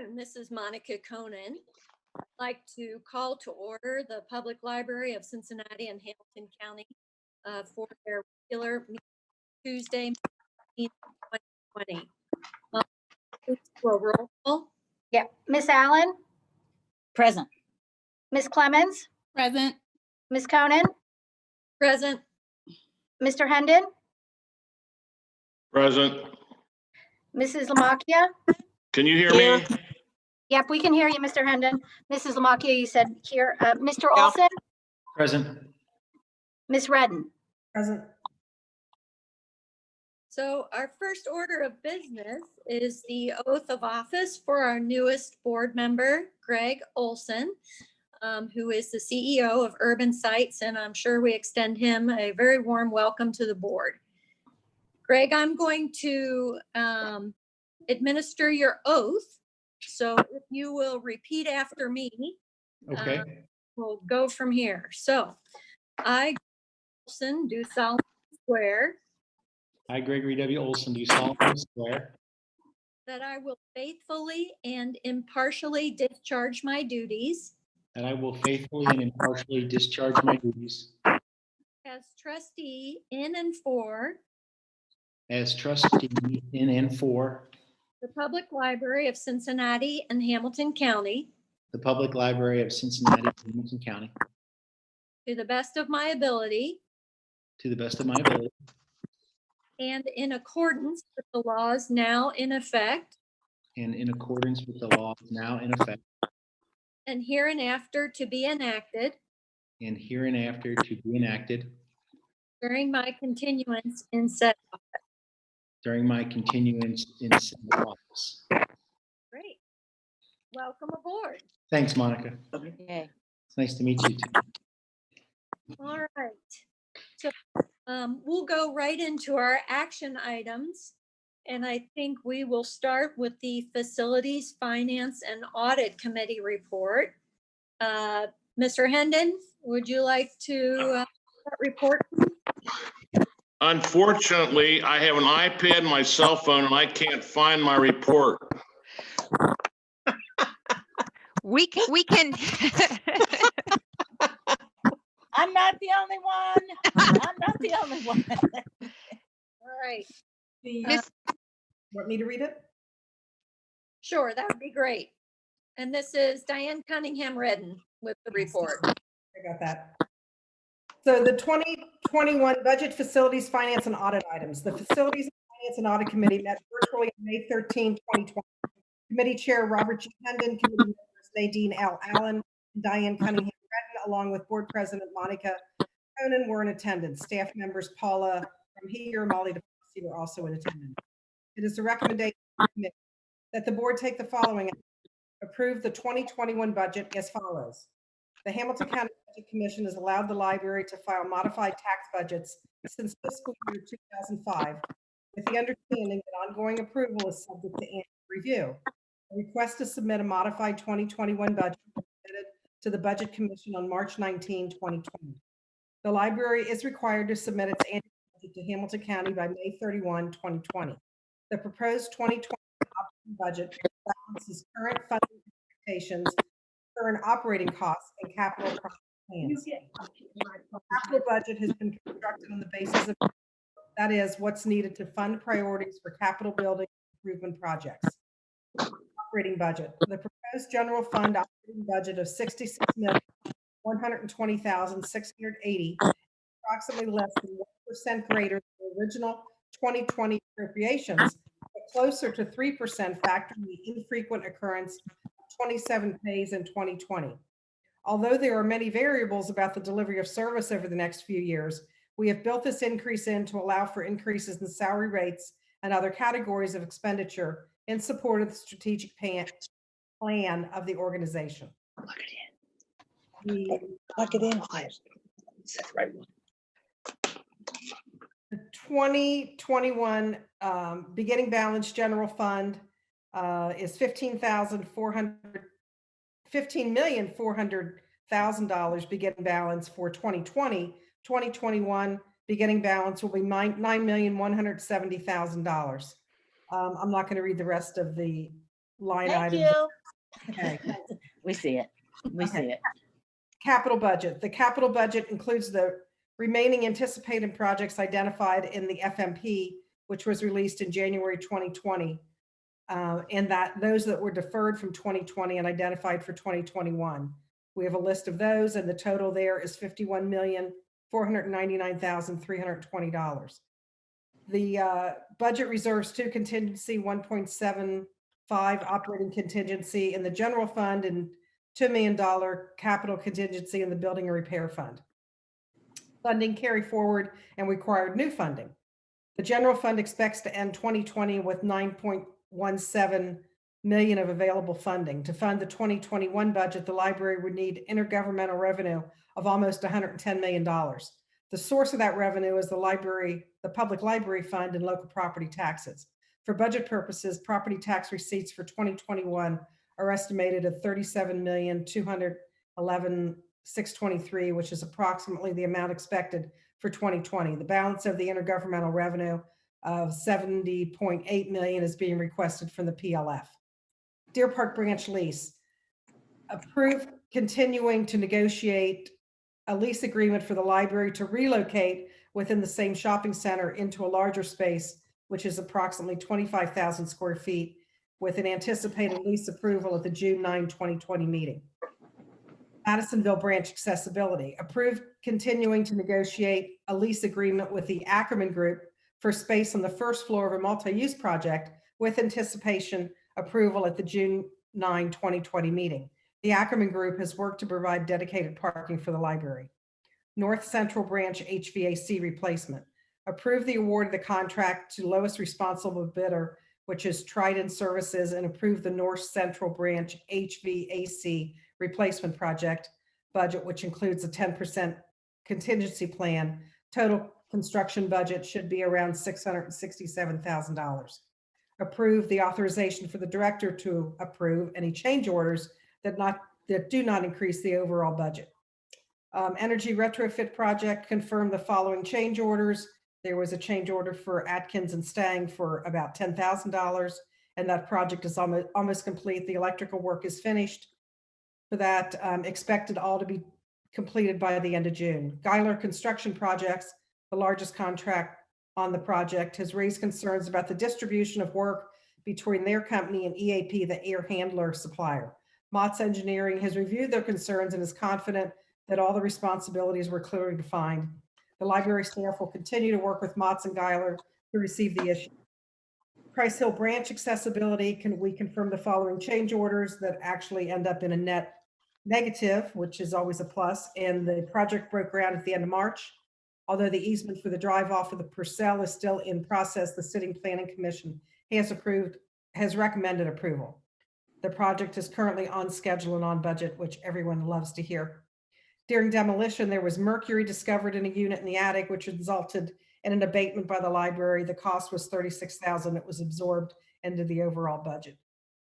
and this is Monica Conan. I'd like to call to order the Public Library of Cincinnati and Hamilton County for their regular meeting Tuesday, May 2020. Please do a roll call. Yeah, Miss Allen, Present. Miss Clemens, Present. Miss Conan, Present. Mr. Hendon, Present. Mrs. Lamacchia. Can you hear Here. me? Yep, we can hear you, Mr. Hendon. Mrs. Lamacchia, you said here. Mr. Olson, Present. Miss Redden. Present. So our first order of business is the oath of office for our newest board member, Greg Olson, who is the CEO of Urban Sites, and I'm sure we extend him a very warm welcome to the board. Greg, I'm going to administer your oath. So if you will repeat after me, Okay. we'll go from here. So I, Olson, do solemnly swear I, Gregory W. Olson, do solemnly swear that I will faithfully and impartially discharge my duties that I will faithfully and impartially discharge my duties as trustee in and for as trustee in and for the Public Library of Cincinnati and Hamilton County the Public Library of Cincinnati and Hamilton County to the best of my ability to the best of my ability and in accordance with the laws now in effect and in accordance with the laws now in effect and hereinafter to be enacted and hereinafter to be enacted during my continuance in said. during my continuance in said office. Great. Welcome aboard. Thanks, Monica. Yay. It's nice to meet you too. All right. So we'll go right into our action items. And I think we will start with the Facilities, Finance, and Audit Committee report. Mr. Hendon, would you like to report? Unfortunately, I have an iPad and my cell phone and I can't find my report. We can. I'm not the only one. I'm not the only one. All right. Miss- Want me to read it? Sure, that would be great. And this is Diane Cunningham Redden with the report. I got that. So the 2021 Budget, Facilities, Finance, and Audit items. The Facilities, Finance, and Audit Committee met virtually on May 13, 2020. Committee Chair Robert G. Hendon, Committee members Nadine L. Allen, and Diane Cunningham Redden, along with Board President Monica Conan, were in attendance. Staff members Paula from here, Molly DeFosse were also in attendance. It is the recommendation of the committee that the board take the following action. Approve the 2021 budget as follows. The Hamilton County Budget Commission has allowed the library to file modified tax budgets since fiscal year 2005, with the understanding that ongoing approval is subject to annual review. A request to submit a modified 2021 budget was submitted to the Budget Commission on March 19, 2020. The library is required to submit its annual budget to Hamilton County by May 31, 2020. The proposed 2020 operating budget balances current funding expectations, current operating costs, and capital project plans. The capital budget has been constructed on the basis of, that is, what's needed to fund priorities for capital building improvement projects. Operating budget. The proposed general fund operating budget of $66,120,680, approximately less than 1% greater than the original 2020 appropriations, but closer to 3% factoring the infrequent occurrence of 27 pays in 2020. Although there are many variables about the delivery of service over the next few years, we have built this increase in to allow for increases in salary rates and other categories of expenditure in support of the strategic plan of the organization. Plug it in. It's the right one. The 2021 beginning balance general fund is $15,400,000 beginning balance for 2020. 2021 beginning balance will be $9,170,000. I'm not going to read the rest of the line Thank items. you. Okay. We see it. We see it. Capital budget. The capital budget includes the remaining anticipated projects identified in the FMP, which was released in January 2020, and that those that were deferred from 2020 and identified for 2021. We have a list of those, and the total there is $51,499,320. The budget reserves 2 contingency, 1.75 operating contingency in the general fund, and $2 million capital contingency in the building and repair fund. Funding carry forward and required new funding. The general fund expects to end 2020 with 9.17 million of available funding. To fund the 2021 budget, the library would need intergovernmental revenue of almost $110 million. The source of that revenue is the public library fund and local property taxes. For budget purposes, property tax receipts for 2021 are estimated at $37,211,623, which is approximately the amount expected for 2020. The balance of the intergovernmental revenue of $70.8 million is being requested from the PLF. Deer Park branch lease. Approve continuing to negotiate a lease agreement for the library to relocate within the same shopping center into a larger space, which is approximately 25,000 square feet, with an anticipated lease approval at the June 9, 2020 meeting. Madisonville branch accessibility. Approve continuing to negotiate a lease agreement with the Ackerman Group for space on the first floor of a multi-use project with anticipation approval at the June 9, 2020 meeting. The Ackerman Group has worked to provide dedicated parking for the library. North Central Branch HVAC replacement. Approve the award of the contract to lowest responsible bidder, which is Trident Services, and approve the North Central Branch HVAC replacement project budget, which includes a 10% contingency plan. Total construction budget should be around $667,000. Approve the authorization for the director to approve any change orders that do not increase the overall budget. Energy retrofit project, confirm the following change orders. There was a change order for Atkins and Stang for about $10,000, and that project is almost complete. The electrical work is finished for that, expected all to be completed by the end of June. Geiler Construction Projects, the largest contract on the project, has raised concerns about the distribution of work between their company and EAP, the air handler supplier. Mott's Engineering has reviewed their concerns and is confident that all the responsibilities were clearly defined. The library staff will continue to work with Mott's and Geiler to receive the issue. Price Hill Branch accessibility, can we confirm the following change orders that actually end up in a net negative, which is always a plus, and the project broke ground at the end of March. Although the easement for the drive off of the Purcell is still in process, the Sitting Planning Commission has recommended approval. The project is currently on schedule and on budget, which everyone loves to hear. During demolition, there was mercury discovered in a unit in the attic, which resulted in an abatement by the library. The cost was $36,000. It was absorbed into the overall budget.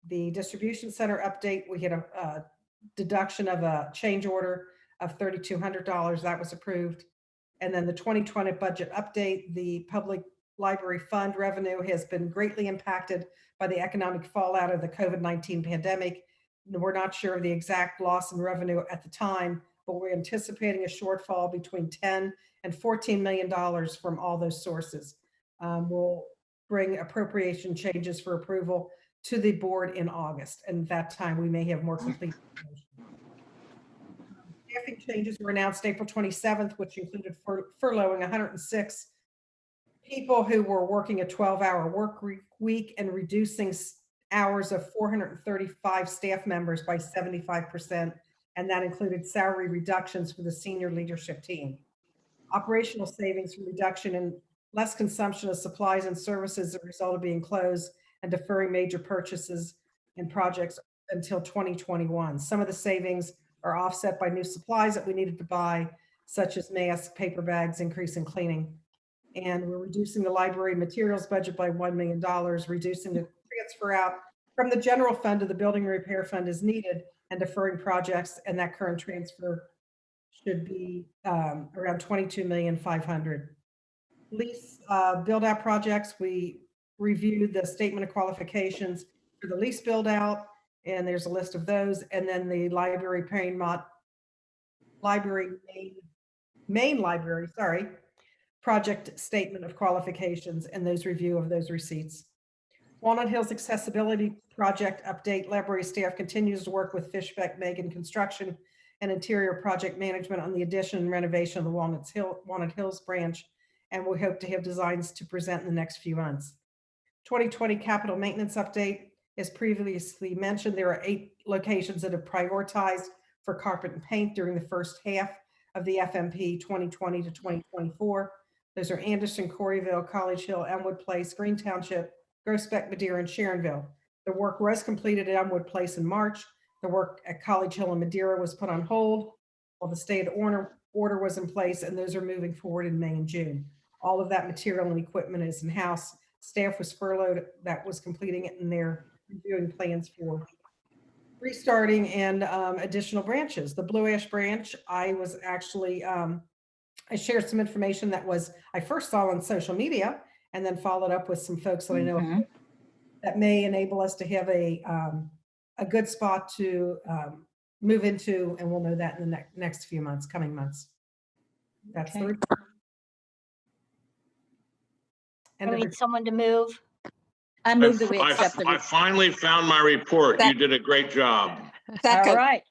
The distribution center update, we had a deduction of a change order of $3,200. That was approved. And then the 2020 budget update, the public library fund revenue has been greatly impacted by the economic fallout of the COVID-19 pandemic. We're not sure of the exact loss in revenue at the time, but we're anticipating a shortfall between $10 and $14 million from all those sources. We'll bring appropriation changes for approval to the board in August, and at that time we may have more complete information. Staffing changes were announced April 27th, which included furloughing 106 people who were working a 12-hour work week and reducing hours of 435 staff members by 75%, and that included salary reductions for the senior leadership team. Operational savings from reduction in less consumption of supplies and services as a result of being closed and deferring major purchases and projects until 2021. Some of the savings are offset by new supplies that we needed to buy, such as masks, paper bags, increase in cleaning. And we're reducing the library materials budget by $1 million, reducing the transfer out from the general fund to the building repair fund as needed, and deferring projects, and that current transfer should be around $22,500,000. Lease build out projects, we reviewed the statement of qualifications for the lease build out, and there's a list of those. And then the library main library, sorry, project statement of qualifications and those review of those receipts. Walnut Hills Accessibility Project update. Library staff continues to work with Fishbeck Megan Construction and Interior Project Management on the addition and renovation of the Walnut Hills branch, and we hope to have designs to present in the next few months. 2020 capital maintenance update. As previously mentioned, there are 8 locations that have prioritized for carpet and paint during the first half of the FMP 2020 to 2024. Those are Anderson, Coreyville, College Hill, Elmwood Place, Green Township, Groesbeck, Madeira, and Sharonville. The work was completed at Elmwood Place in March. The work at College Hill and Madeira was put on hold while the state order was in place, and those are moving forward in May and June. All of that material and equipment is in-house. Staff was furloughed that was completing it, and they're reviewing plans for restarting and additional branches. The Blue Ash branch, I was actually, I shared some information that I first saw on social media, and then followed up with some folks that I know that may enable us to have a good spot to move into, and we'll know that in the next few months, coming months. That's the report. I And need someone to move. I move that we accept the I report. finally found my report. You did a great job. All Second, right.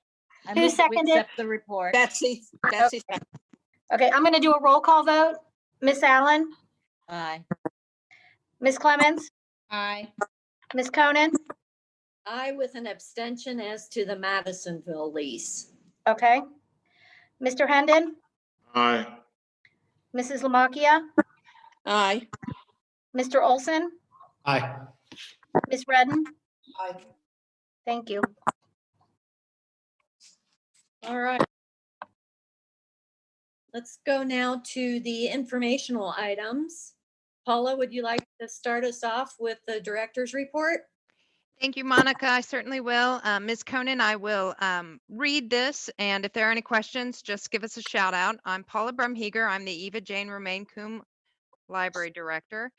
I Who move that we seconded? accept the report. Betsy. Okay, I'm going to do a roll call vote. Miss Allen, Aye. Miss Clemens, Aye. Miss Conan. I with an abstention as to the Madisonville lease. Okay. Mr. Hendon, Aye. Mrs. Lamacchia, Aye. Mr. Olson, Aye. Miss Redden. Aye. Thank you. All right. Let's go now to the informational items. Paula, would you like to start us off with the director's report? Thank you, Monica. I certainly will. Ms. Conan, I will read this, and if there are any questions, just give us a shout out. I'm Paula Brumheger. I'm the Eva Jane Romaine Coombe Library Director.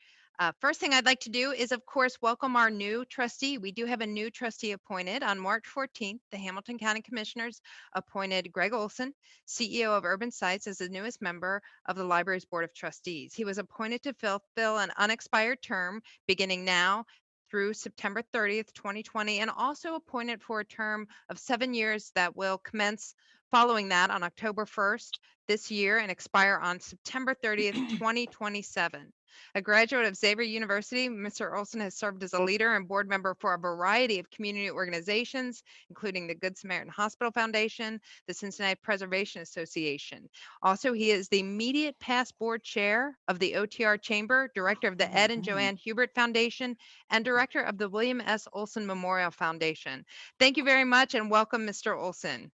First thing I'd like to do is, of course, welcome our new trustee. We do have a new trustee appointed. On March 14th, the Hamilton County Commissioners appointed Greg Olson, CEO of Urban Sites, as the newest member of the library's Board of Trustees. He was appointed to fulfill an unexpired term beginning now through September 30th, 2020, and also appointed for a term of 7 years that will commence following that on October 1st this year and expire on September 30th, 2027. A graduate of Xavier University, Mr. Olson has served as a leader and board member for a variety of community organizations, including the Good Samaritan Hospital Foundation, the Cincinnati Preservation Association. Also, he is the immediate past board chair of the OTR Chamber, director of the Ed and Joanne Hubert Foundation, and director of the William S. Olson Memorial Foundation. Thank you very much and welcome, Mr. Olson.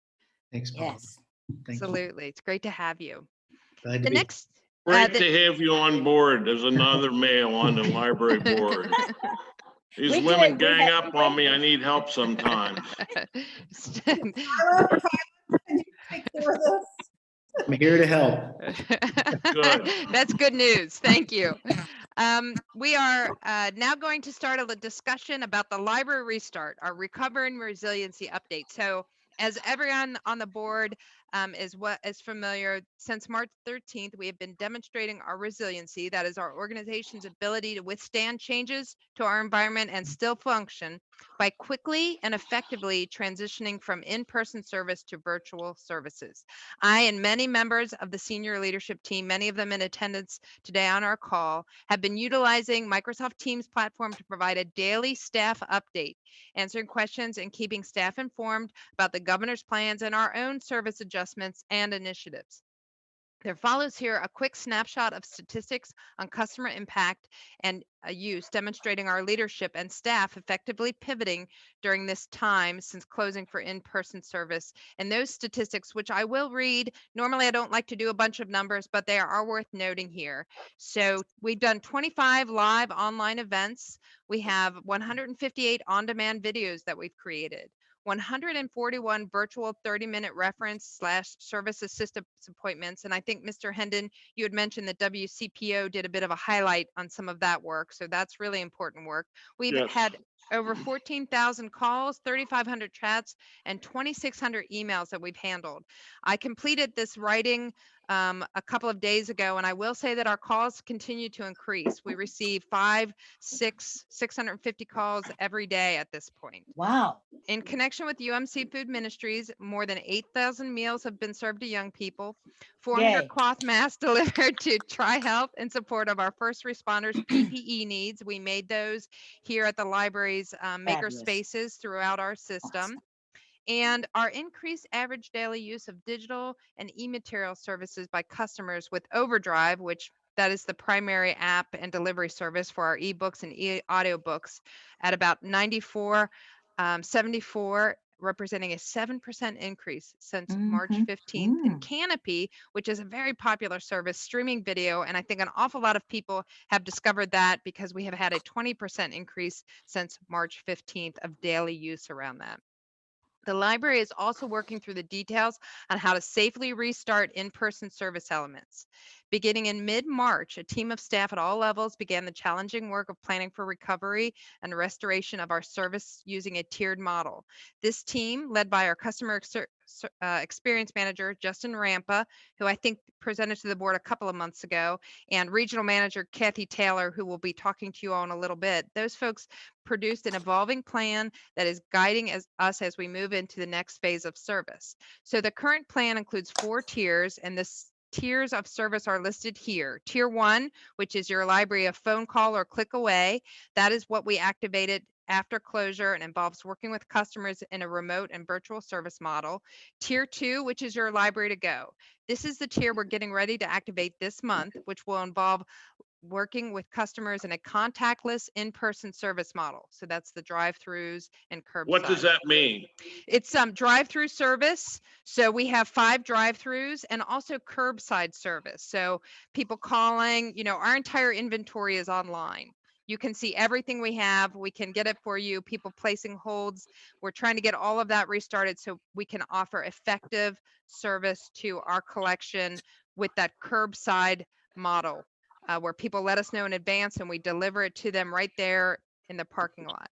Thanks, Paul. Yes. Thank you. Absolutely. It's great to have you. Glad to The be. next. Great to have you on board as another male on the library board. These We women did. We gang had- up on me. I need help sometimes. Can you take care of this? I'm here to help. Good. That's good news. Thank you. We are now going to start a discussion about the library restart, our Recover and Resiliency update. So as everyone on the board is familiar, since March 13th, we have been demonstrating our resiliency, that is our organization's ability to withstand changes to our environment and still function by quickly and effectively transitioning from in-person service to virtual services. I and many members of the senior leadership team, many of them in attendance today on our call, have been utilizing Microsoft Teams platform to provide a daily staff update, answering questions and keeping staff informed about the governor's plans and our own service adjustments and initiatives. There follows here a quick snapshot of statistics on customer impact and use, demonstrating our leadership and staff effectively pivoting during this time since closing for in-person service. And those statistics, which I will read, normally I don't like to do a bunch of numbers, but they are worth noting here. So we've done 25 live online events. We have 158 on-demand videos that we've created. 141 virtual 30-minute reference / service assistance appointments. And I think, Mr. Hendon, you had mentioned that WCPO did a bit of a highlight on some of that work. So that's really important work. We've Yes. had over 14,000 calls, 3,500 chats, and 2,600 emails that we've handled. I completed this writing a couple of days ago, and I will say that our calls continue to increase. We receive 650 calls every day at this point. Wow. In connection with UMC Food Ministries, more than 8,000 meals have been served to young people, 400 Yay. cloth masks delivered to Tri-Health in support of our first responders' PPE needs. We made those here at the library's maker Fabulous. spaces throughout our system. And our increased average daily use of digital and e-material services by customers with Overdrive, which that is the primary app and delivery service for our ebooks and audiobooks, at about 74, representing a 7% increase since March 15th. And Canopy, which is a very popular service, streaming video, and I think an awful lot of people have discovered that because we have had a 20% increase since March 15th of daily use around that. The library is also working through the details on how to safely restart in-person service elements. Beginning in mid-March, a team of staff at all levels began the challenging work of planning for recovery and restoration of our service using a tiered model. This team, led by our customer experience manager, Justin Rampa, who I think presented to the board a couple of months ago, and regional manager, Kathy Taylor, who will be talking to you all in a little bit, those folks produced an evolving plan that is guiding us as we move into the next phase of service. So the current plan includes 4 tiers, and the tiers of service are listed here. Tier 1, which is your library of phone call or click away. That is what we activated after closure and involves working with customers in a remote and virtual service model. Tier 2, which is your library to go. This is the tier we're getting ready to activate this month, which will involve working with customers in a contactless in-person service model. So that's the drive-throughs and curbside. What does that mean? It's drive-through service. So we have 5 drive-throughs and also curbside service. So people calling, our entire inventory is online. You can see everything we have. We can get it for you. People placing holds. We're trying to get all of that restarted so we can offer effective service to our collection with that curbside model. Where people let us know in advance and we deliver it to them right there in the parking lot.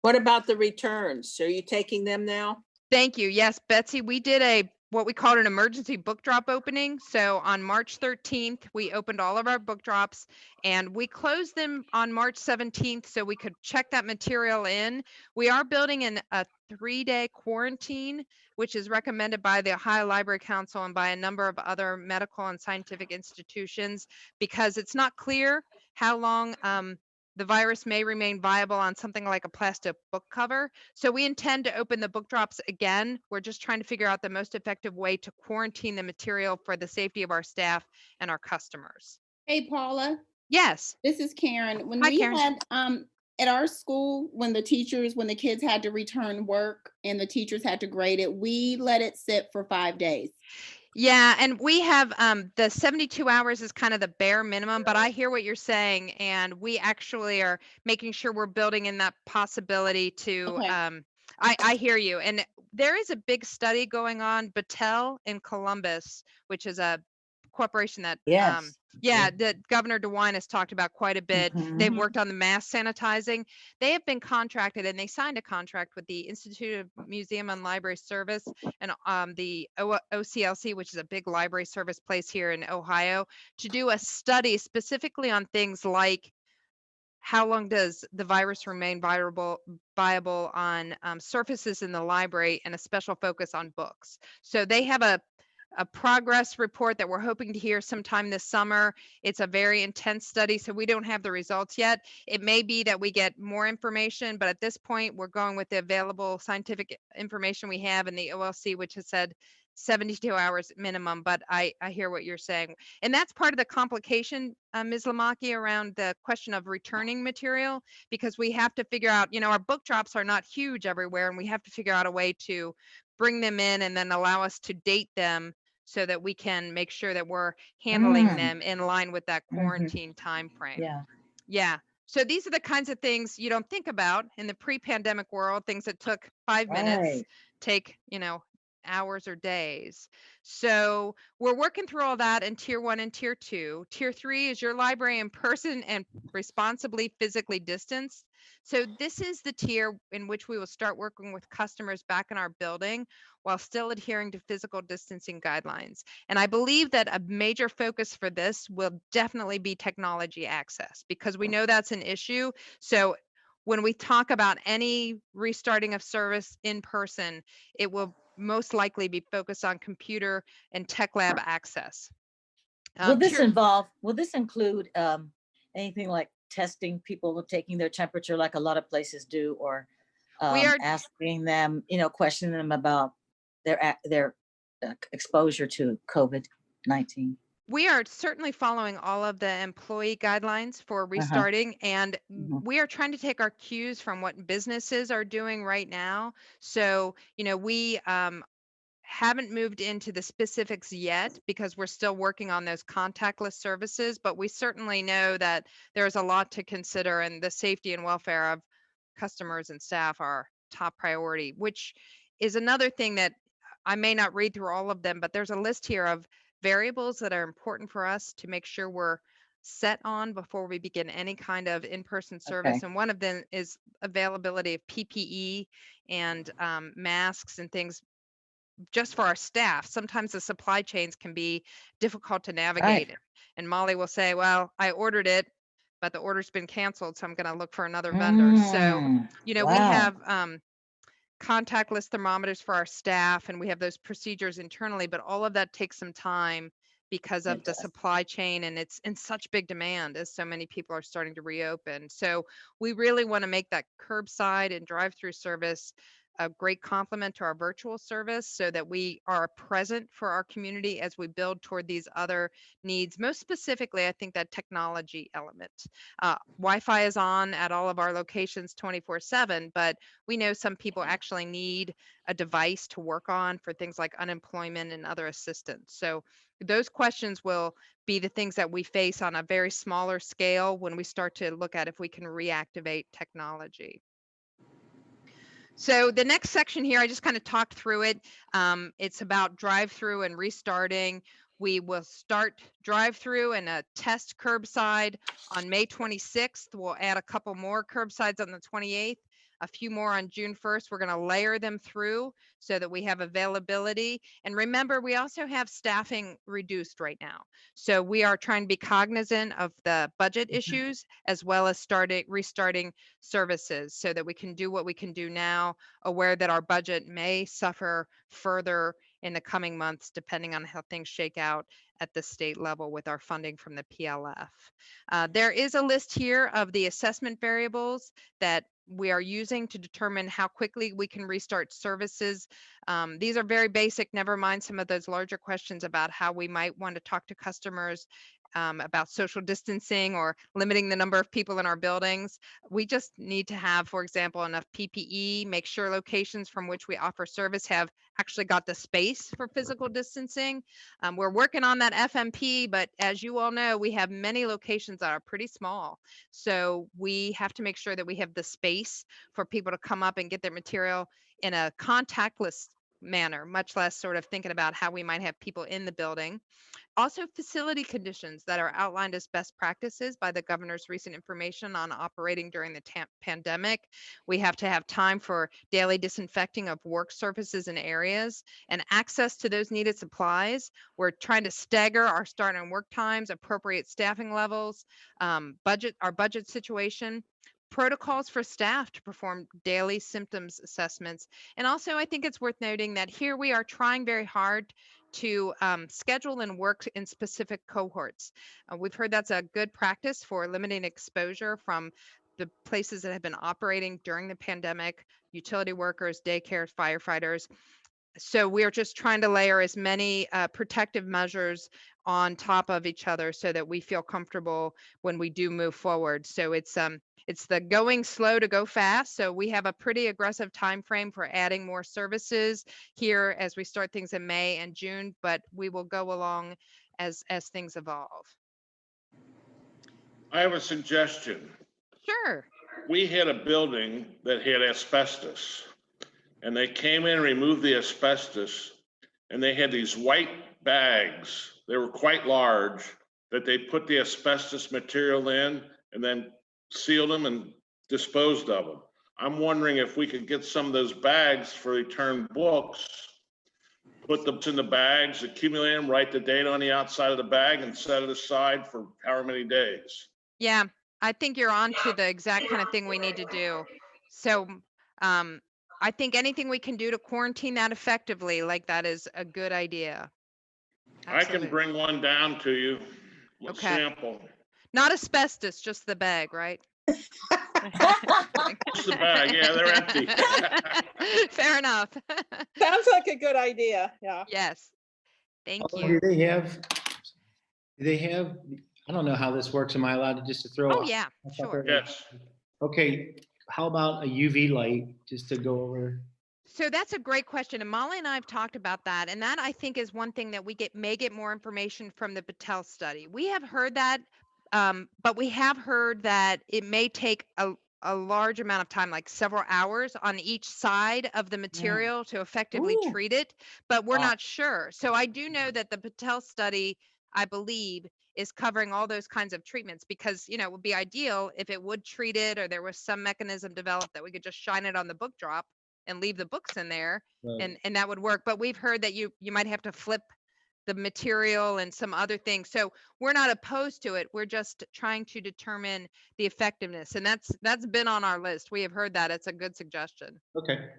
What about the returns? Are you taking them now? Thank you. Yes, Betsy, we did what we called an emergency book drop opening. So on March 13th, we opened all of our book drops and we closed them on March 17th so we could check that material in. We are building in a 3-day quarantine, which is recommended by the Ohio Library Council and by a number of other medical and scientific institutions because it's not clear how long the virus may remain viable on something like a plastic book cover. So we intend to open the book drops again. We're just trying to figure out the most effective way to quarantine the material for the safety of our staff and our customers. Hey, Paula, Yes. this is Karen. When Hi, we Karen. had at our school, when the kids had to return work and the teachers had to grade it, we let it sit for 5 days. Yeah, and we have the 72 hours is kind of the bare minimum, but I hear what you're saying, and we actually are making sure we're building in that possibility to. Okay. I hear you, and there is a big study going on, Battelle in Columbus, which is a corporation that Yes. that Governor DeWine has talked about quite a bit. They've worked on the mass sanitizing. They have been contracted and they signed a contract with the Institute of Museum and Library Service and the OCLC, which is a big library service place here in Ohio, to do a study specifically on things like how long does the virus remain viable on surfaces in the library and a special focus on books. So they have a progress report that we're hoping to hear sometime this summer. It's a very intense study, so we don't have the results yet. It may be that we get more information, but at this point, we're going with the available scientific information we have in the OLC, which has said 72 hours minimum, but I hear what you're saying. And that's part of the complication, Ms. Lamaki, around the question of returning material, because we have to figure out, our book drops are not huge everywhere, and we have to figure out a way to bring them in and then allow us to date them so that we can make sure that we're handling them in line with that quarantine time frame. Yeah. Yeah. So these are the kinds of things you don't think about in the pre-pandemic world, things that took 5 minutes Right. take, hours or days. So we're working through all that in tier 1 and tier 2. Tier 3 is your library in person and responsibly physically distanced. So this is the tier in which we will start working with customers back in our building while still adhering to physical distancing guidelines. And I believe that a major focus for this will definitely be technology access, because we know that's an issue. So when we talk about any restarting of service in person, it will most likely be focused on computer and tech lab access. Will this Tier- include anything like testing people, taking their temperature like a lot of places do, or We are- asking them, questioning them about their exposure to COVID-19? We are certainly following all of the employee guidelines for restarting, and we are trying to take our cues from what businesses are doing right now. So, we haven't moved into the specifics yet because we're still working on those contactless services, but we certainly know that there's a lot to consider, and the safety and welfare of customers and staff are top priority, which is another thing that I may not read through all of them, but there's a list here of variables that are important for us to make sure we're set on before we begin any kind of in-person service. Okay. And one of them is availability of PPE and masks and things just for our staff. Sometimes the supply chains can be difficult to navigate. Right. And Molly will say, well, I ordered it, but the order's been canceled, so I'm going to look for another vendor. So, we have contactless thermometers for our staff, and we have those procedures internally, but all of that takes some time because of the supply chain, and it's in such big demand as so many people are starting to reopen. So we really want to make that curbside and drive-through service a great complement to our virtual service, so that we are present for our community as we build toward these other needs. Most specifically, I think that technology element. Wi-Fi is on at all of our locations 24/7, but we know some people actually need a device to work on for things like unemployment and other assistance. So those questions will be the things that we face on a very smaller scale when we start to look at if we can reactivate technology. So the next section here, I just kind of talked through it. It's about drive-through and restarting. We will start drive-through and a test curbside on May 26th. We'll add a couple more curbsides on the 28th, a few more on June 1st. We're going to layer them through so that we have availability. And remember, we also have staffing reduced right now. So we are trying to be cognizant of the budget issues, as well as restarting services, so that we can do what we can do now, aware that our budget may suffer further in the coming months, depending on how things shake out at the state level with our funding from the PLF. There is a list here of the assessment variables that we are using to determine how quickly we can restart services. These are very basic, never mind some of those larger questions about how we might want to talk to customers about social distancing or limiting the number of people in our buildings. We just need to have, for example, enough PPE, make sure locations from which we offer service have actually got the space for physical distancing. We're working on that FMP, but as you all know, we have many locations that are pretty small. So we have to make sure that we have the space for people to come up and get their material in a contactless manner, much less sort of thinking about how we might have people in the building. Also, facility conditions that are outlined as best practices by the governor's recent information on operating during the pandemic. We have to have time for daily disinfecting of work surfaces and areas and access to those needed supplies. We're trying to stagger our start and work times, appropriate staffing levels, our budget situation, protocols for staff to perform daily symptoms assessments. And also, I think it's worth noting that here we are trying very hard to schedule and work in specific cohorts. We've heard that's a good practice for limiting exposure from the places that have been operating during the pandemic, utility workers, daycares, firefighters. So we're just trying to layer as many protective measures on top of each other so that we feel comfortable when we do move forward. So it's the going slow to go fast. So we have a pretty aggressive time frame for adding more services here as we start things in May and June, but we will go along as things evolve. I have a suggestion. Sure. We had a building that had asbestos. and they came in and removed the asbestos, and they had these white bags. They were quite large that they put the asbestos material in and then sealed them and disposed of them. I'm wondering if we could get some of those bags for returned books, put them in the bags, accumulate them, write the date on the outside of the bag, and set it aside for however many days. Yeah, I think you're on to the exact kind of thing we need to do. So I think anything we can do to quarantine that effectively, like that is a good idea. I can Absolutely. bring one down to you, a Okay. sample. Not asbestos, just the bag, right? Just the bag, yeah, they're empty. Fair enough. Sounds like a good idea, yeah. Yes. Thank Oh, you. do they have, I don't know how this works. Am I allowed to just to throw? Oh, yeah, I thought sure. there- Yes, Okay, how about a UV light, just to go over? So that's a great question. And Molly and I have talked about that. And that I think is one thing that we may get more information from the Patel study. We have heard that, but we have heard that it may take a large amount of time, like several hours on each side of the material to effectively Ooh. treat it, but we're Wow. not sure. So I do know that the Patel study, I believe, is covering all those kinds of treatments because, it would be ideal if it would treat it or there was some mechanism developed that we could just shine it on the book drop and leave the books in there Right. and that would work. But we've heard that you might have to flip the material and some other things. So we're not opposed to it. We're just trying to determine the effectiveness. And that's been on our list. We have heard that. It's a good suggestion. Okay.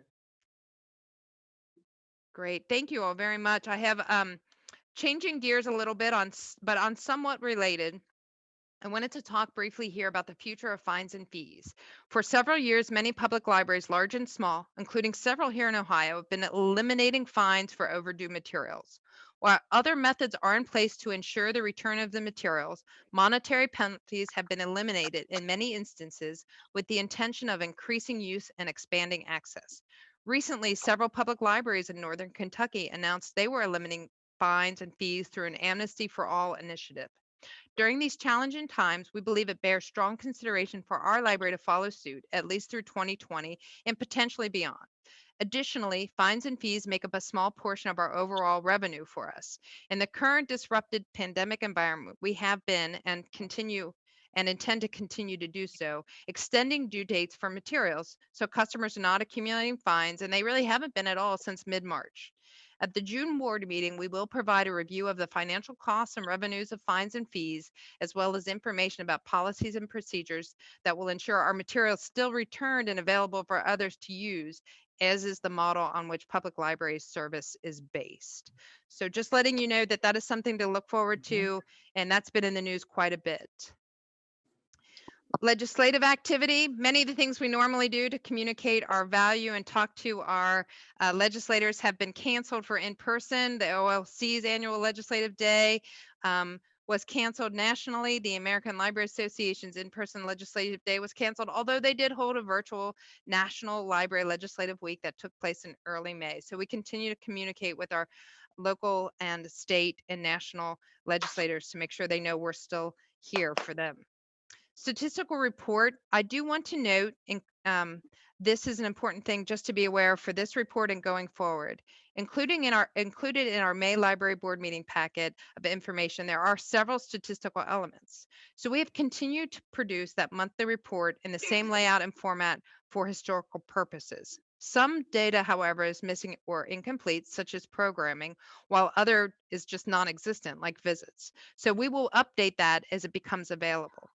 Great. Thank you all very much. I have changing gears a little bit but on somewhat related. I wanted to talk briefly here about the future of fines and fees. For several years, many public libraries, large and small, including several here in Ohio, have been eliminating fines for overdue materials. While other methods are in place to ensure the return of the materials, monetary penalties have been eliminated in many instances with the intention of increasing use and expanding access. Recently, several public libraries in Northern Kentucky announced they were eliminating fines and fees through an Amnesty for All initiative. During these challenging times, we believe it bears strong consideration for our library to follow suit, at least through 2020 and potentially beyond. Additionally, fines and fees make up a small portion of our overall revenue for us. In the current disrupted pandemic environment, we have been and intend to continue to do so, extending due dates for materials so customers are not accumulating fines, and they really haven't been at all since mid-March. At the June board meeting, we will provide a review of the financial costs and revenues of fines and fees, as well as information about policies and procedures that will ensure our materials still returned and available for others to use, as is the model on which public library service is based. So just letting you know that that is something to look forward to, and that's been in the news quite a bit. Legislative activity, many of the things we normally do to communicate our value and talk to our legislators have been canceled for in-person. The OLC's annual legislative day was canceled nationally. The American Library Association's in-person legislative day was canceled, although they did hold a virtual National Library Legislative Week that took place in early May. So we continue to communicate with our local and state and national legislators to make sure they know we're still here for them. Statistical report, I do want to note, this is an important thing just to be aware for this report and going forward. Included in our May Library Board meeting packet of information, there are several statistical elements. So we have continued to produce that monthly report in the same layout and format for historical purposes. Some data, however, is missing or incomplete, such as programming, while other is just non-existent, like visits. So we will update that as it becomes available.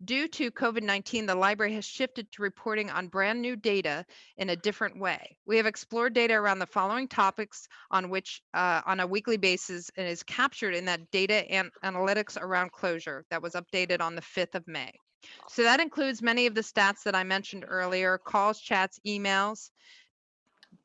Due to COVID-19, the library has shifted to reporting on brand new data in a different way. We have explored data around the following topics on which on a weekly basis and is captured in that data and analytics around closure that was updated on the 5th of May. So that includes many of the stats that I mentioned earlier: calls, chats, emails,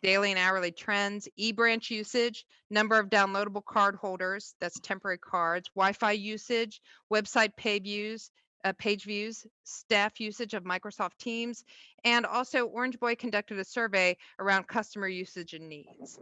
daily and hourly trends, e-branch usage, number of downloadable card holders, that's temporary cards, Wi-Fi usage, website page views, staff usage of Microsoft Teams, and also Orange Boy conducted a survey around customer usage and needs.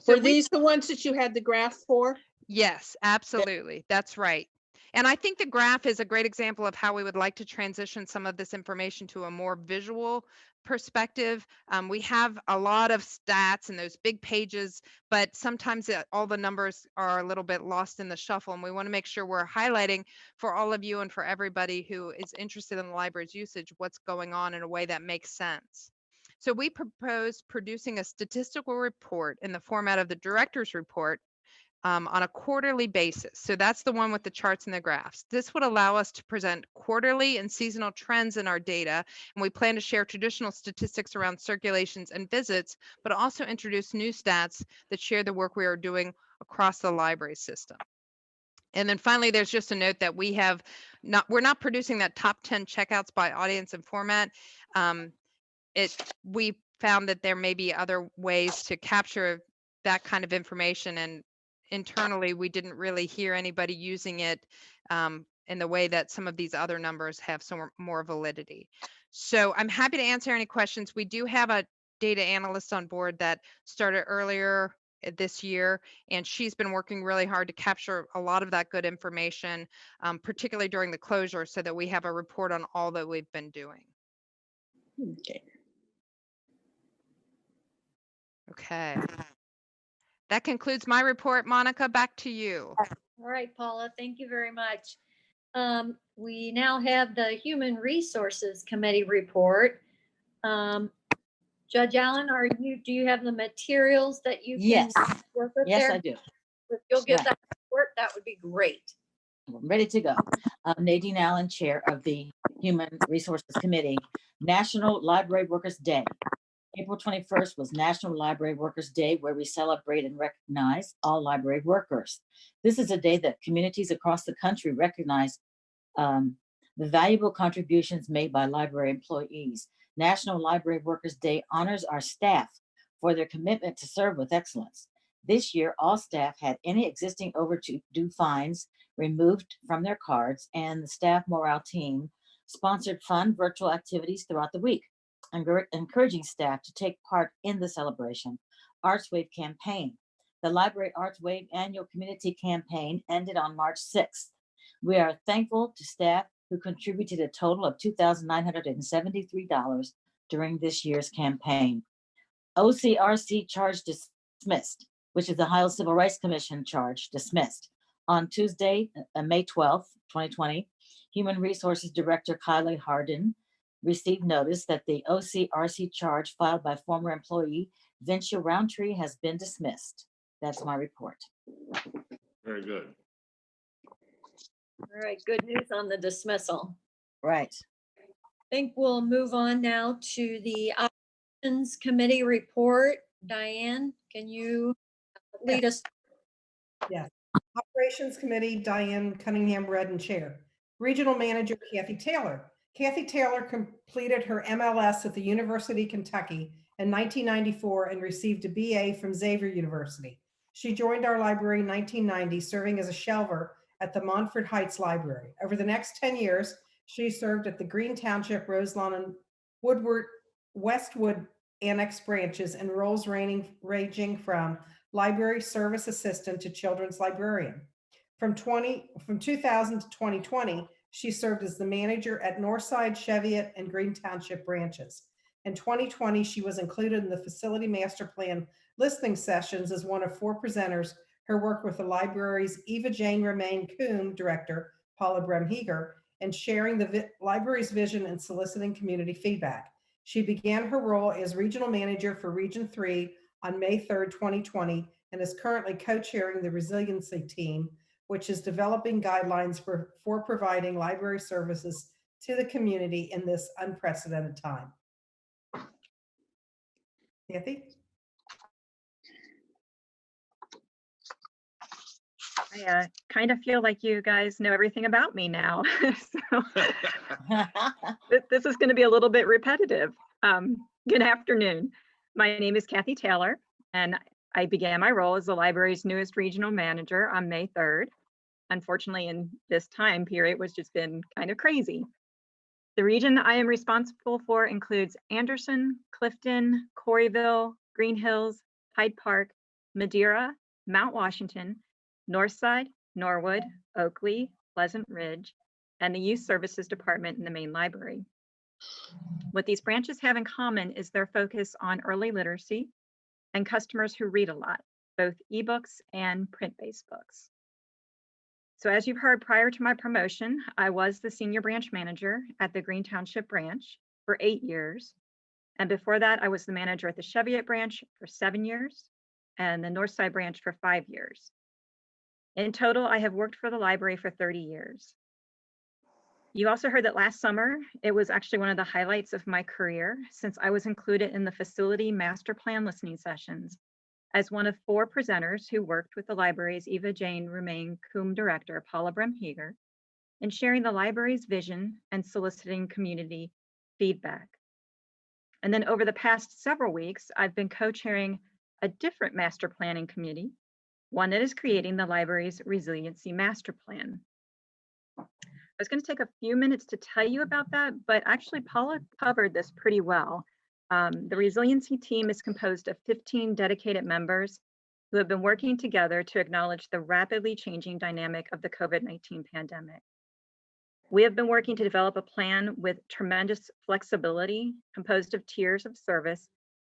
So Were these the ones that you had the graph for? Yes, absolutely. That's right. And I think the graph is a great example of how we would like to transition some of this information to a more visual perspective. We have a lot of stats and those big pages, but sometimes all the numbers are a little bit lost in the shuffle. And we want to make sure we're highlighting for all of you and for everybody who is interested in the library's usage, what's going on in a way that makes sense. So we propose producing a statistical report in the format of the director's report on a quarterly basis. So that's the one with the charts and the graphs. This would allow us to present quarterly and seasonal trends in our data, and we plan to share traditional statistics around circulations and visits, but also introduce new stats that share the work we are doing across the library system. And then finally, there's just a note that we're not producing that top 10 checkouts by audience and format. We found that there may be other ways to capture that kind of information, and internally we didn't really hear anybody using it in the way that some of these other numbers have some more validity. So I'm happy to answer any questions. We do have a data analyst on board that started earlier this year, and she's been working really hard to capture a lot of that good information, particularly during the closure, so that we have a report on all that we've been doing. Okay. Okay. That concludes my report. Monica, back to you. All right, Paula, thank you very much. We now have the Human Resources Committee report. Judge Allen, do you have the materials that you can Yes. work with Yes, there? I do. If you'll give Right. that report, that would be great. I'm ready to go. Nadine Allen, Chair of the Human Resources Committee. National Library Workers Day. April 21st was National Library Workers Day, where we celebrate and recognize all library workers. This is a day that communities across the country recognize the valuable contributions made by library employees. National Library Workers Day honors our staff for their commitment to serve with excellence. This year, all staff had any existing overdue fines removed from their cards, and the staff morale team sponsored fun virtual activities throughout the week, encouraging staff to take part in the celebration. Arts Wave campaign. The Library Arts Wave annual community campaign ended on March 6th. We are thankful to staff who contributed a total of $2,973 during this year's campaign. OCRC charge dismissed, which is the Ohio Civil Rights Commission charge dismissed. On Tuesday, May 12th, 2020, Human Resources Director Kylie Hardin received notice that the OCRC charge filed by former employee Vincia Roundtree has been dismissed. That's my report. Very good. All right, good news on the dismissal. Right. I think we'll move on now to the Operations Committee report. Diane, can you lead us? Yes. Operations Committee, Diane Cunningham Redden, Chair. Regional Manager Kathy Taylor. Kathy Taylor completed her MLS at the University of Kentucky in 1994 and received a BA from Xavier University. She joined our library in 1990, serving as a shelver at the Montford Heights Library. Over the next 10 years, she served at the Green Township, Roselawn, and Westwood Annex branches in roles ranging from library service assistant to children's librarian. From 2000 to 2020, she served as the manager at Northside, Cheviot, and Green Township branches. In 2020, she was included in the Facility Master Plan listening sessions as one of 4 presenters. Her work with the library's Eva Jane Romaine Coombe director, Paula Bremheger, and sharing the library's vision and soliciting community feedback. She began her role as regional manager for Region 3 on May 3rd, 2020, and is currently co-chairing the Resiliency team, which is developing guidelines for providing library services to the community in this unprecedented time. Kathy? I kind of feel like you guys know everything about me now. So this is going to be a little bit repetitive. Good afternoon. My name is Kathy Taylor, and I began my role as the library's newest regional manager on May 3rd. Unfortunately, in this time period, was just been kind of crazy. The region I am responsible for includes Anderson, Clifton, Corryville, Green Hills, Hyde Park, Madeira, Mount Washington, Northside, Norwood, Oakley, Pleasant Ridge, and the Youth Services Department in the main library. What these branches have in common is their focus on early literacy and customers who read a lot, both ebooks and print-based books. So as you've heard, prior to my promotion, I was the senior branch manager at the Green Township branch for 8 years. And before that, I was the manager at the Cheviot branch for 7 years and the Northside branch for 5 years. In total, I have worked for the library for 30 years. You also heard that last summer, it was actually one of the highlights of my career since I was included in the facility master plan listening sessions as one of 4 presenters who worked with the library's Eva Jane Romaine Coombe director, Paula Bremheger, in sharing the library's vision and soliciting community feedback. And then over the past several weeks, I've been co-chairing a different master planning committee, one that is creating the library's Resiliency Master Plan. I was going to take a few minutes to tell you about that, but actually Paula covered this pretty well. The Resiliency team is composed of 15 dedicated members who have been working together to acknowledge the rapidly changing dynamic of the COVID-19 pandemic. We have been working to develop a plan with tremendous flexibility, composed of tiers of service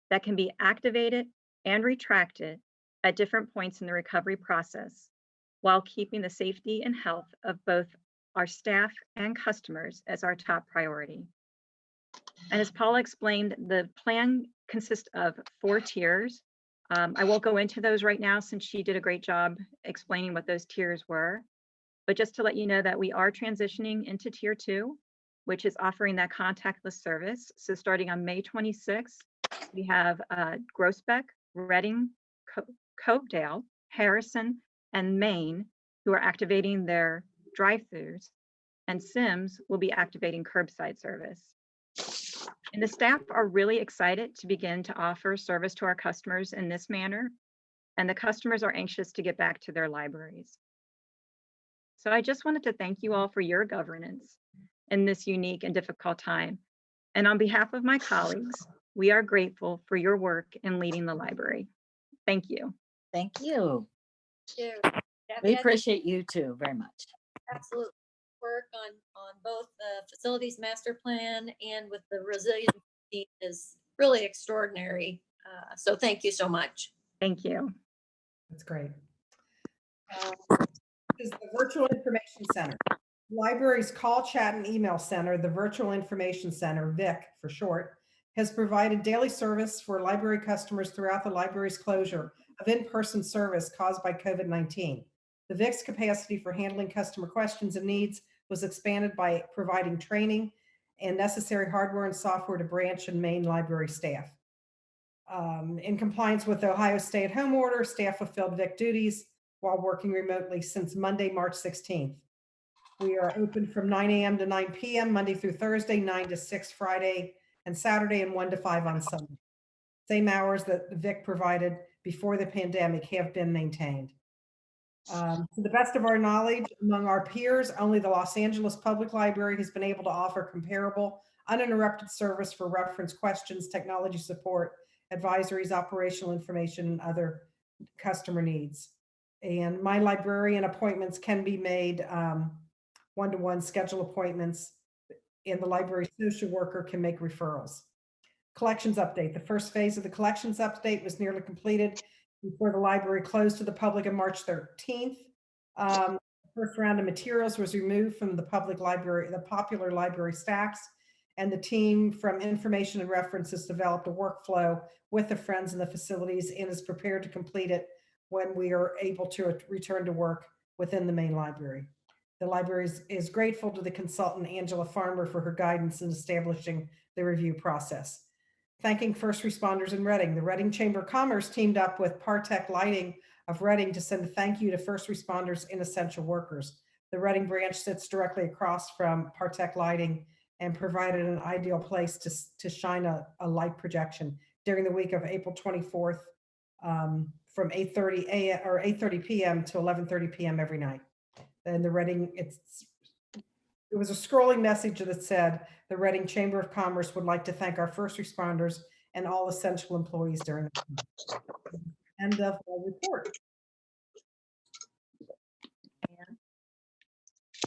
that can be activated and retracted at different points in the recovery process, while keeping the safety and health of both our staff and customers as our top priority. And as Paula explained, the plan consists of 4 tiers. I won't go into those right now since she did a great job explaining what those tiers were. But just to let you know that we are transitioning into tier 2, which is offering that contactless service. So starting on May 26th, we have Groesbeck, Reading, Copedale, Harrison, and Maine who are activating their drive-thrus, and Sims will be activating curbside service. And the staff are really excited to begin to offer service to our customers in this manner, and the customers are anxious to get back to their libraries. So I just wanted to thank you all for your governance in this unique and difficult time. And on behalf of my colleagues, we are grateful for your work in leading the library. Thank you. Thank you. Yeah, We I think appreciate you too very much. absolutely work on both the facilities master plan and with the resiliency is really extraordinary. So thank you so much. Thank you. That's great. This is the Virtual Information Center. Library's Call, Chat, and Email Center, the Virtual Information Center, VIC for short, has provided daily service for library customers throughout the library's closure of in-person service caused by COVID-19. The VIC's capacity for handling customer questions and needs was expanded by providing training and necessary hardware and software to branch and main library staff. In compliance with the Ohio stay-at-home order, staff fulfilled VIC duties while working remotely since Monday, March 16th. We are open from 9 a.m. to 9 p.m. Monday through Thursday, 9 to 6 Friday and Saturday, and 1 to 5 on Sunday. Same hours that the VIC provided before the pandemic have been maintained. To the best of our knowledge, among our peers, only the Los Angeles Public Library has been able to offer comparable, uninterrupted service for reference questions, technology support, advisories, operational information, and other customer needs. And my librarian appointments can be made one-to-one schedule appointments, and the library social worker can make referrals. Collections update. The first phase of the collections update was nearly completed before the library closed to the public on March 13th. The first round of materials was removed from the public library, the popular library stacks, and the team from information and references developed a workflow with the friends in the facilities and is prepared to complete it when we are able to return to work within the main library. The library is grateful to the consultant Angela Farmer for her guidance in establishing the review process. Thanking first responders in Reading. The Reading Chamber of Commerce teamed up with Partech Lighting of Reading to send a thank you to first responders and essential workers. The Reading branch sits directly across from Partech Lighting and provided an ideal place to shine a light projection during the week of April 24th from 8:30 a.m. or 8:30 p.m. to 11:30 p.m. every night. And the Reading, it was a scrolling message that said, the Reading Chamber of Commerce would like to thank our first responders and all essential employees during the time. End of the report.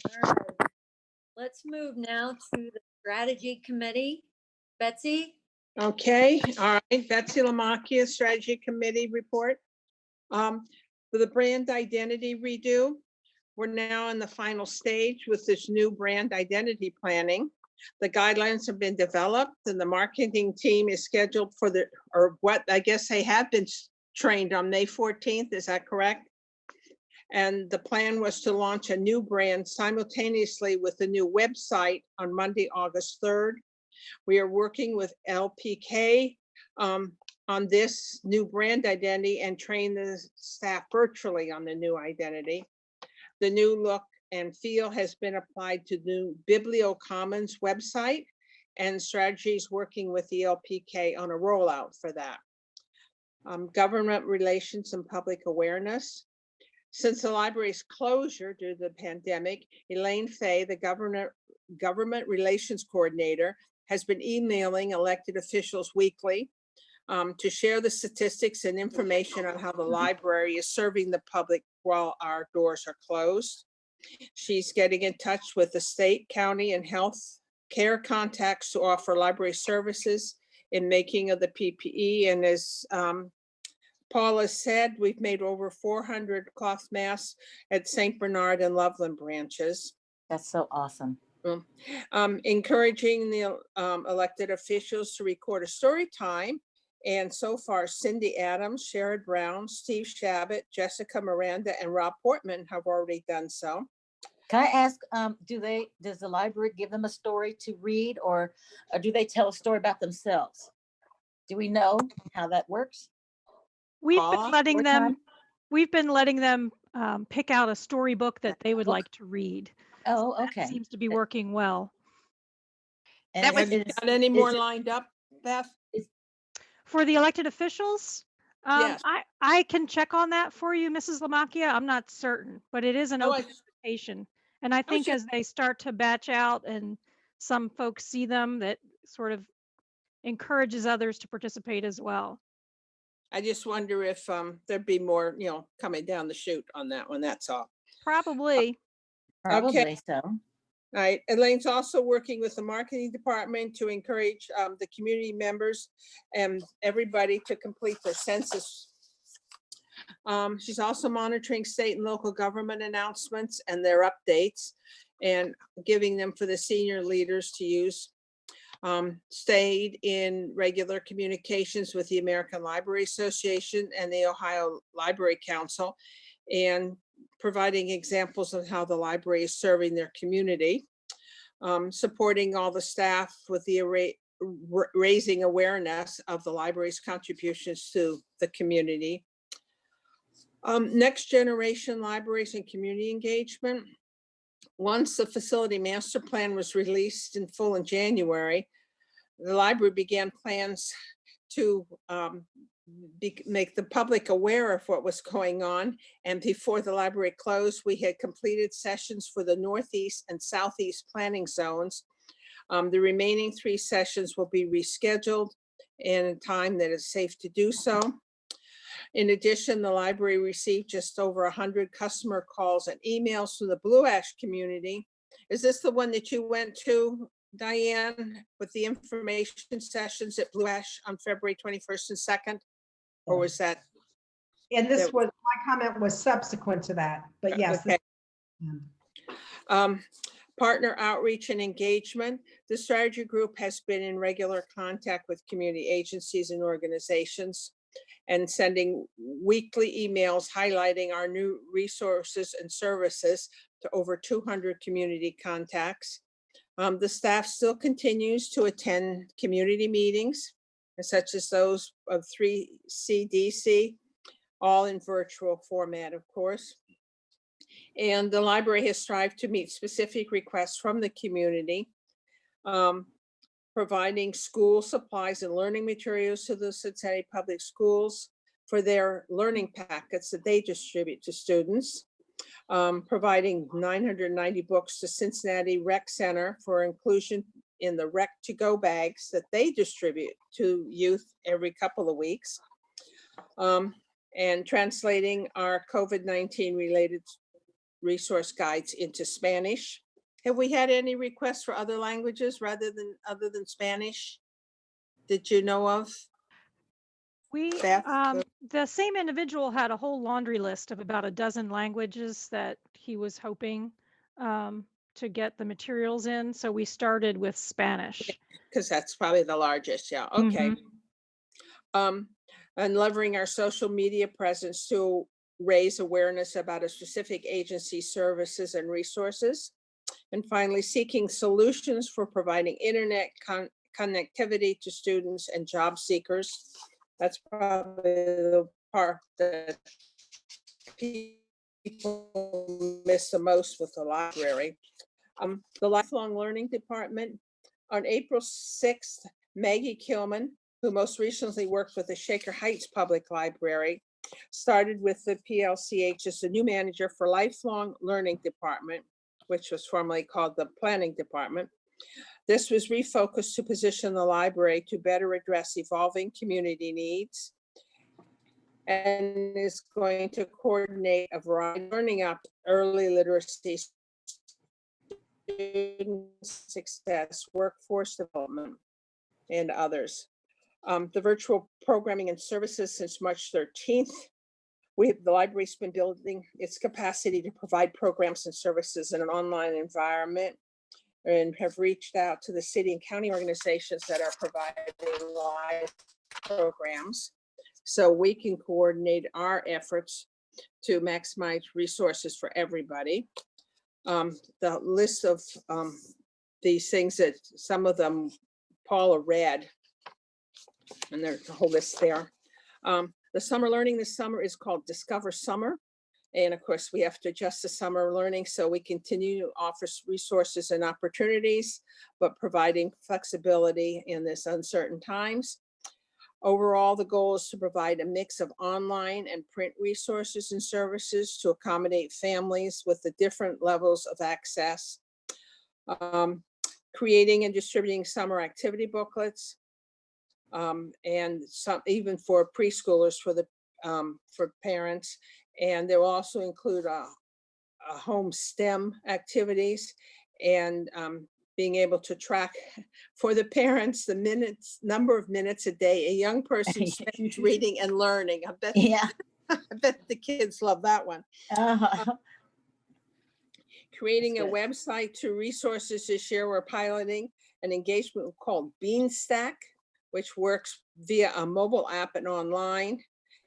All right. Let's move now to the strategy committee. Betsy? Okay, all right, Betsy Lamacchia, Strategy Committee report. For the brand identity redo, we're now in the final stage with this new brand identity planning. The guidelines have been developed and the marketing team is scheduled for what I guess they have been trained on May 14th, is that correct? And the plan was to launch a new brand simultaneously with the new website on Monday, August 3rd. We are working with LPK on this new brand identity and train the staff virtually on the new identity. The new look and feel has been applied to the BiblioCommons website, and strategies working with the LPK on a rollout for that. Government relations and public awareness. Since the library's closure due to the pandemic, Elaine Fay, the government relations coordinator, has been emailing elected officials weekly to share the statistics and information on how the library is serving the public while our doors are closed. She's getting in touch with the state, county, and health care contacts to offer library services in making of the PPE. And as Paula said, we've made over 400 cloth masks at St. Bernard and Loveland branches. That's so awesome. Encouraging the elected officials to record a story time. And so far, Cindy Adams, Sherrod Brown, Steve Shabbat, Jessica Miranda, and Rob Portman have already done so. Can I ask, does the library give them a story to read, or do they tell a story about themselves? Do we know how that works? We've Paula, been letting what them, time? we've been letting them pick out a storybook that they would Book? like to read. Oh, That okay. seems to be working well. And That was- Have you got any more lined up, Beth? For the elected officials, Yes. I can check on that for you, Mrs. Lamacchia. I'm not certain, but it is an Oh, open invitation. And I think as they start to batch out and some folks see them, that sort of encourages others to participate as well. I just wonder if there'd be more, coming down the chute on that one. That's all. Probably. probably so. All right. Elaine's also working with the marketing department to encourage the community members and everybody to complete their census. She's also monitoring state and local government announcements and their updates and giving them for the senior leaders to use. Stayed in regular communications with the American Library Association and the Ohio Library Council, and providing examples of how the library is serving their community. Supporting all the staff with the raising awareness of the library's contributions to the community. Next generation libraries and community engagement. Once the facility master plan was released in full in January, the library began plans to make the public aware of what was going on. And before the library closed, we had completed sessions for the Northeast and Southeast planning zones. The remaining 3 sessions will be rescheduled in a time that is safe to do so. In addition, the library received just over 100 customer calls and emails from the Blue Ash community. Is this the one that you went to, Diane, with the information sessions at Blue Ash on February 21st and 2nd? Or was that? And this was, my comment was subsequent to that, but yes. Okay. Partner outreach and engagement. The strategy group has been in regular contact with community agencies and organizations and sending weekly emails highlighting our new resources and services to over 200 community contacts. The staff still continues to attend community meetings, such as those of 3CDC, all in virtual format, of course. And the library has strived to meet specific requests from the community, providing school supplies and learning materials to the Cincinnati Public Schools for their learning packets that they distribute to students, providing 990 books to Cincinnati Rec Center for inclusion in the Rec to Go bags that they distribute to youth every couple of weeks, and translating our COVID-19 related resource guides into Spanish. Have we had any requests for other languages other than Spanish? Did you know of? We, Beth? the same individual had a whole laundry list of about a dozen languages that he was hoping to get the materials in. So we started with Spanish. Because that's probably the largest, yeah, okay. And leveraging our social media presence to raise awareness about a specific agency's services and resources. And finally, seeking solutions for providing internet connectivity to students and job seekers. That's probably the part that people miss the most with the library. The Lifelong Learning Department, on April 6th, Maggie Kilman, who most recently worked with the Shaker Heights Public Library, started with the PLCH as the new manager for Lifelong Learning Department, which was formerly called the Planning Department. This was refocused to position the library to better address evolving community needs, and is going to coordinate a variety of learning up early literacy, student success, workforce development, and others. The virtual programming and services since March 13th. The library's been building its capacity to provide programs and services in an online environment, and have reached out to the city and county organizations that are providing live programs, so we can coordinate our efforts to maximize resources for everybody. The list of these things, that some of them Paula read, and there's a whole list there. The summer learning this summer is called Discover Summer. And of course, we have to adjust the summer learning, so we continue to offer resources and opportunities, but providing flexibility in this uncertain times. Overall, the goal is to provide a mix of online and print resources and services to accommodate families with the different levels of access. Creating and distributing summer activity booklets, and some even for preschoolers, for parents. And they will also include a home STEM activities, and being able to track for the parents the number of minutes a day a young person spends reading and learning. I bet, I bet the kids love that one. Creating a website to resources this year. We're piloting an engagement called Beanstack, which works via a mobile app and online.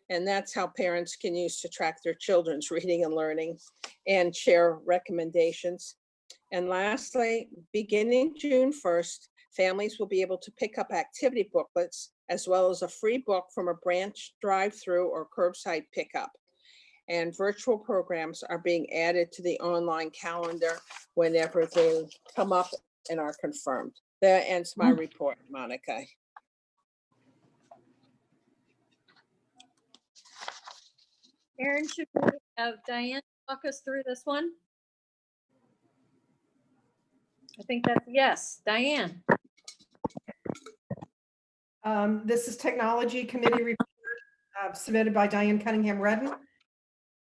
And that's how parents can use to track their children's reading and learning and share recommendations. And lastly, beginning June 1st, families will be able to pick up activity booklets, as well as a free book from a branch drive-through or curbside pickup. And virtual programs are being added to the online calendar whenever they come up and are confirmed. That ends my report, Monica. Erin, should we have Diane walk us through this one? I think that's yes, Diane. This is Technology Committee report submitted by Diane Cunningham-Redden.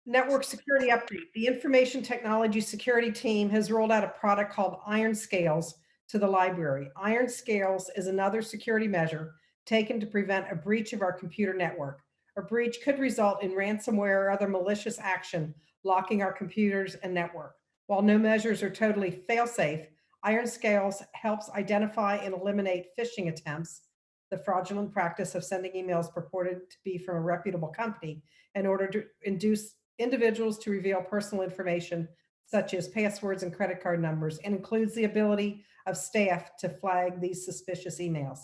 Network security update. The information technology security team has rolled out a product called Iron Scales to the library. Iron Scales is another security measure taken to prevent a breach of our computer network. A breach could result in ransomware or other malicious action locking our computers and network. While no measures are totally fail-safe, Iron Scales helps identify and eliminate phishing attempts, the fraudulent practice of sending emails purported to be from a reputable company in order to induce individuals to reveal personal information such as passwords and credit card numbers, and includes the ability of staff to flag these suspicious emails.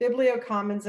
BiblioCommons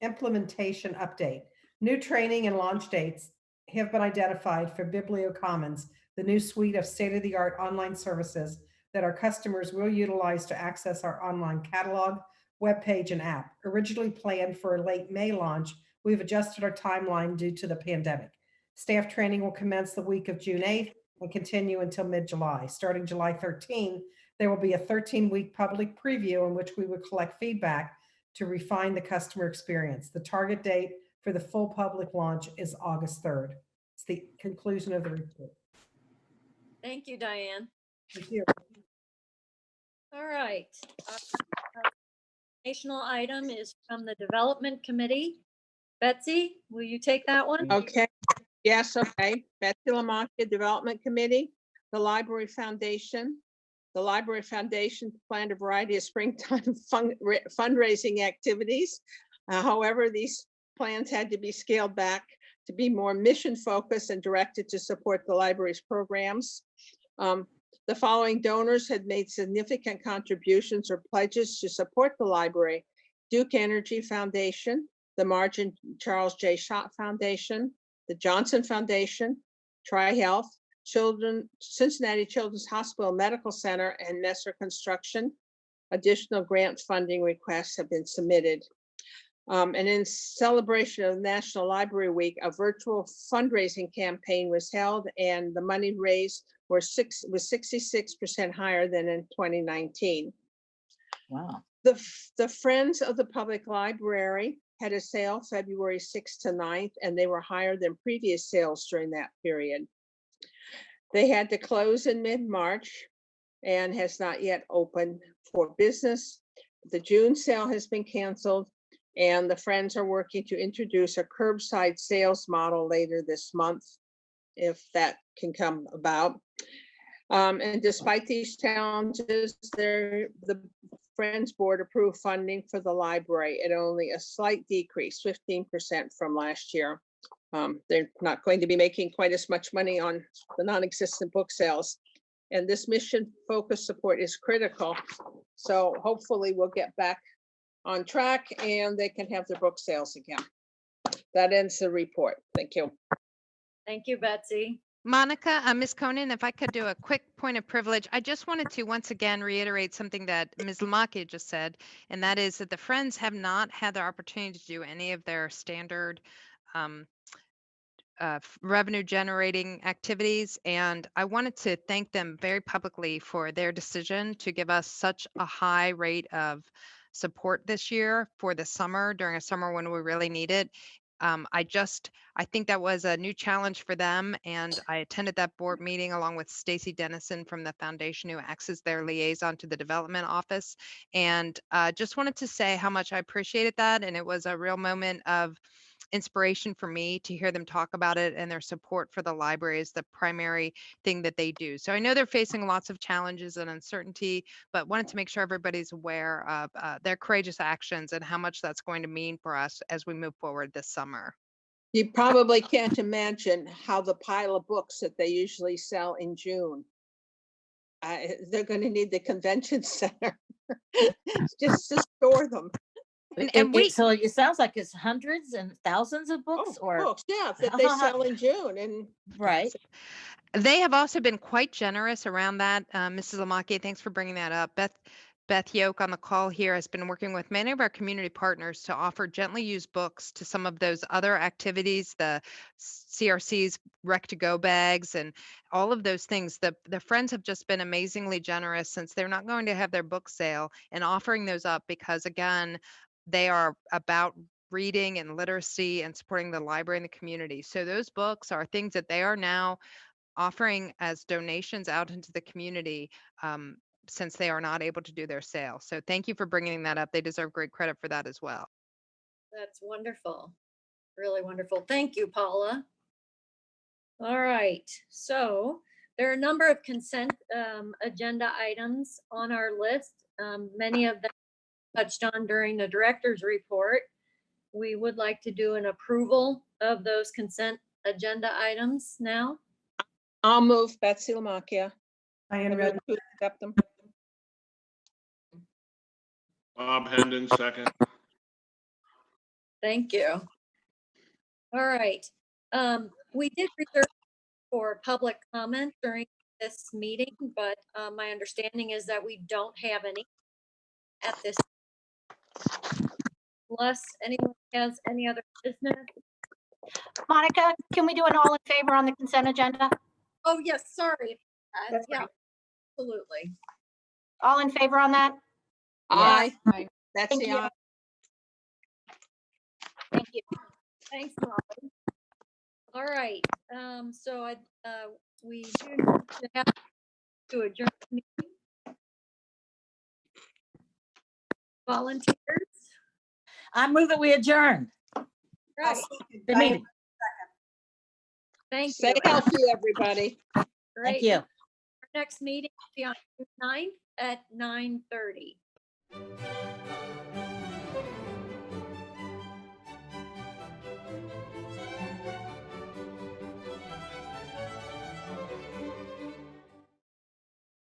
implementation update. New training and launch dates have been identified for BiblioCommons, the new suite of state-of-the-art online services that our customers will utilize to access our online catalog, webpage, and app. Originally planned for a late May launch, we've adjusted our timeline due to the pandemic. Staff training will commence the week of June 8th and continue until mid-July. Starting July 13, there will be a 13-week public preview in which we will collect feedback to refine the customer experience. The target date for the full public launch is August 3rd. It's the conclusion of the report. Thank you, Diane. Thank you. All right. National item is from the Development Committee. Betsy, will you take that one? Okay, yes, okay. Betsy Lamacchia, Development Committee, the Library Foundation. The Library Foundation planned a variety of springtime fundraising activities. However, these plans had to be scaled back to be more mission focused and directed to support the library's programs. The following donors had made significant contributions or pledges to support the library: Duke Energy Foundation, the Margin Charles J. Schott Foundation, the Johnson Foundation, Tri-Health, Cincinnati Children's Hospital Medical Center, and Messer Construction. Additional grant funding requests have been submitted. And in celebration of National Library Week, a virtual fundraising campaign was held, and the money raised was 66% higher than in 2019. Wow. The Friends of the Public Library had a sale February 6th to 9th, and they were higher than previous sales during that period. They had to close in mid-March and has not yet opened for business. The June sale has been canceled, and the Friends are working to introduce a curbside sales model later this month, if that can come about. And despite these challenges, the Friends Board approved funding for the library at only a slight decrease, 15% from last year. They're not going to be making quite as much money on the non-existent book sales. And this mission focused support is critical. So hopefully we'll get back on track and they can have their book sales again. That ends the report. Thank you. Thank you, Betsy. Monica, Ms. Conan, if I could do a quick point of privilege, I just wanted to once again reiterate something that Ms. Lamacchia just said, and that is that the Friends have not had the opportunity to do any of their standard revenue generating activities. And I wanted to thank them very publicly for their decision to give us such a high rate of support this year for the summer, during a summer when we really need it. I think that was a new challenge for them. And I attended that board meeting along with Stacy Dennison from the foundation, who acts as their liaison to the development office. And just wanted to say how much I appreciated that. And it was a real moment of inspiration for me to hear them talk about it, and their support for the library is the primary thing that they do. So I know they're facing lots of challenges and uncertainty, but wanted to make sure everybody's aware of their courageous actions and how much that's going to mean for us as we move forward this summer. You probably can't imagine how the pile of books that they usually sell in June, they're going to need the convention center just to store them. So it sounds like it's hundreds and thousands of books, or books, yeah, that they sell in June. And right. They have also been quite generous around that. Mrs. Lamacchia, thanks for bringing that up. Beth Yoke on the call here has been working with many of our community partners to offer gently used books to some of those other activities, the CRC's Rec to Go bags and all of those things. The Friends have just been amazingly generous, since they're not going to have their book sale, and offering those up because, again, they are about reading and literacy and supporting the library and the community. So those books are things that they are now offering as donations out into the community, since they are not able to do their sale. So thank you for bringing that up. They deserve great credit for that as well. That's wonderful. Really wonderful. Thank you, Paula. All right. So there are a number of consent agenda items on our list. Many of them touched on during the director's report. We would like to do an approval of those consent agenda items now. I'll move. Betsy Lamacchia. Diane Redmond. To accept them. Bob Hendon, second. Thank you. All right. We did reserve for public comment during this meeting, but my understanding is that we don't have any at this. Unless anyone has any other business. Monica, can we do an all in favor on the consent agenda? Oh, yes, sorry. That's Yeah, fine. absolutely. All in favor on that? Aye. Thank Betsy, you. aye. Thank you. Thanks, Molly. All right, so We do need to have to adjourn the meeting. Volunteers, I move that we adjourn right, the meeting. thank Stay you. healthy, everybody. Thank Great. you. Our next meeting will be on June 9th at 9:30.